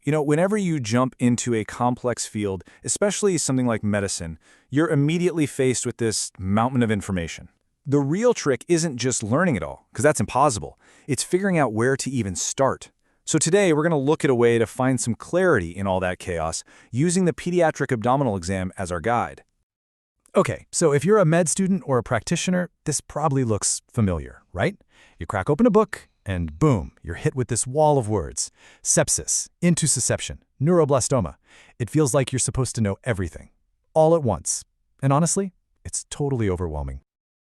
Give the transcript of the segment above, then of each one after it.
Whenever you jump into a complex field, especially something like medicine, you're immediately faced with this mountain of information. The real trick isn't just learning it all, because that's impossible. It's figuring out where to even start. So today, we're going to look at a way to find some clarity in all that chaos using the pediatric abdominal exam as our guide. Okay, so if you're a med student or a practitioner, this probably looks familiar, right? You crack open a book, and boom, you're hit with this wall of words. Sepsis, intussusception, neuroblastoma. It feels like you're supposed to know everything, all at once. And honestly, it's totally overwhelming.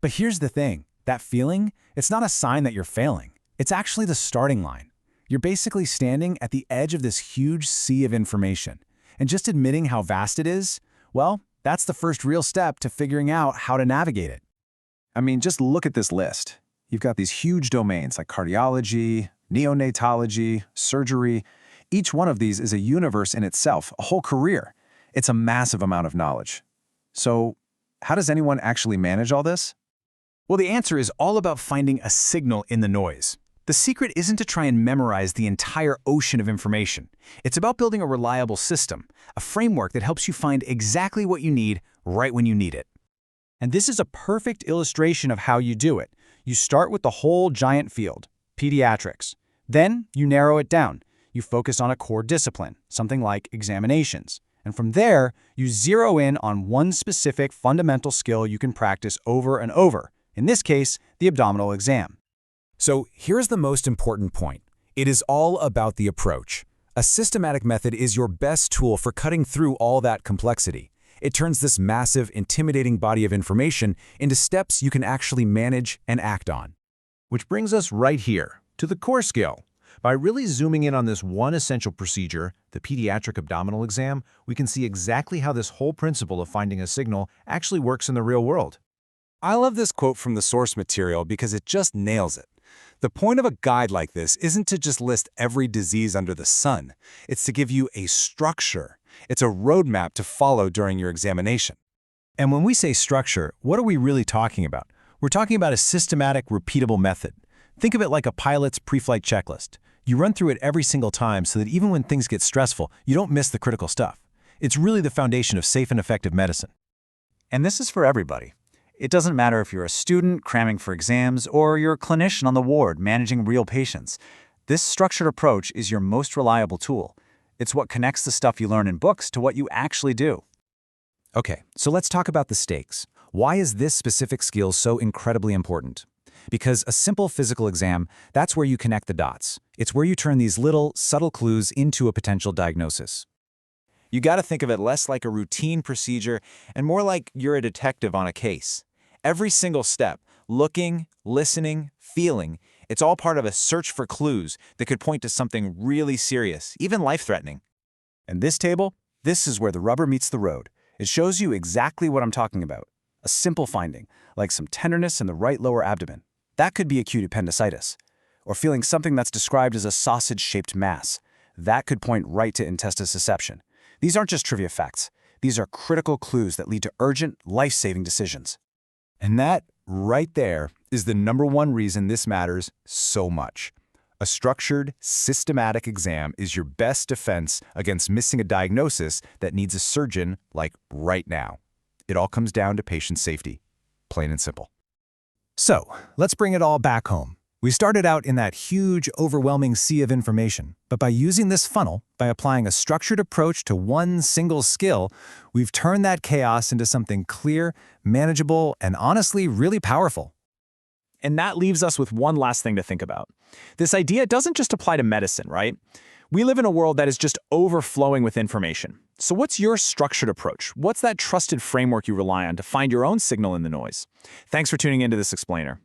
But here's the thing, that feeling, it's not a sign that you're failing. It's actually the starting line. You're basically standing at the edge of this huge sea of information. And just admitting how vast it is, well, that's the first real step to figuring out how to navigate it. I mean, just look at this list. You've got these huge domains like cardiology, neonatology, surgery. Each one of these is a universe in itself, a whole career. It's a massive amount of knowledge. So, how does anyone actually manage all this? Well, the answer is all about finding a signal in the noise. The secret isn't to try and memorize the entire ocean of information. It's about building a reliable system, a framework that helps you find exactly what you need right when you need it. And this is a perfect illustration of how you do it. You start with the whole giant field, pediatrics. Then you narrow it down. You focus on a core discipline, something like examinations. And from there, you zero in on one specific fundamental skill you can practice over and over. In this case, the abdominal exam. So here's the most important point. It is all about the approach. A systematic method is your best tool for cutting through all that complexity. It turns this massive, intimidating body of information into steps you can actually manage and act on. Which brings us right here, to the core skill. By really zooming in on this one essential procedure, the pediatric abdominal exam, we can see exactly how this whole principle of finding a signal actually works in the real world. I love this quote from the source material because it just nails it. The point of a guide like this isn't to just list every disease under the sun. It's to give you a structure. It's a roadmap to follow during your examination. And when we say structure, what are we really talking about? We're talking about a systematic, repeatable method. Think of it like a pilot's pre-flight checklist. You run through it every single time so that even when things get stressful, you don't miss the critical stuff. It's really the foundation of safe and effective medicine. And this is for everybody. It doesn't matter if you're a student cramming for exams or you're a clinician on the ward managing real patients. This structured approach is your most reliable tool. It's what connects the stuff you learn in books to what you actually do. Okay, so let's talk about the stakes. Why is this specific skill so incredibly important? Because a simple physical exam, that's where you connect the dots. It's where you turn these little, subtle clues into a potential diagnosis. You got to think of it less like a routine procedure and more like you're a detective on a case. Every single step, looking, listening, feeling, it's all part of a search for clues that could point to something really serious, even life-threatening. And this table, this is where the rubber meets the road. It shows you exactly what I'm talking about. A simple finding, like some tenderness in the right lower abdomen. That could be acute appendicitis. Or feeling something that's described as a sausage-shaped mass. That could point right to intussusception. These aren't just trivia facts. These are critical clues that lead to urgent, life-saving decisions. And that, right there, is the #1 reason this matters so much. A structured, systematic exam is your best defense against missing a diagnosis that needs a surgeon, like right now. It all comes down to patient safety, plain and simple. So, let's bring it all back home. We started out in that huge, overwhelming sea of information, but by using this funnel, by applying a structured approach to one single skill, we've turned that chaos into something clear, manageable, and honestly really powerful. And that leaves us with one last thing to think about. This idea doesn't just apply to medicine, right? We live in a world that is just overflowing with information. So what's your structured approach? What's that trusted framework you rely on to find your own signal in the noise? Thanks for tuning into this explainer.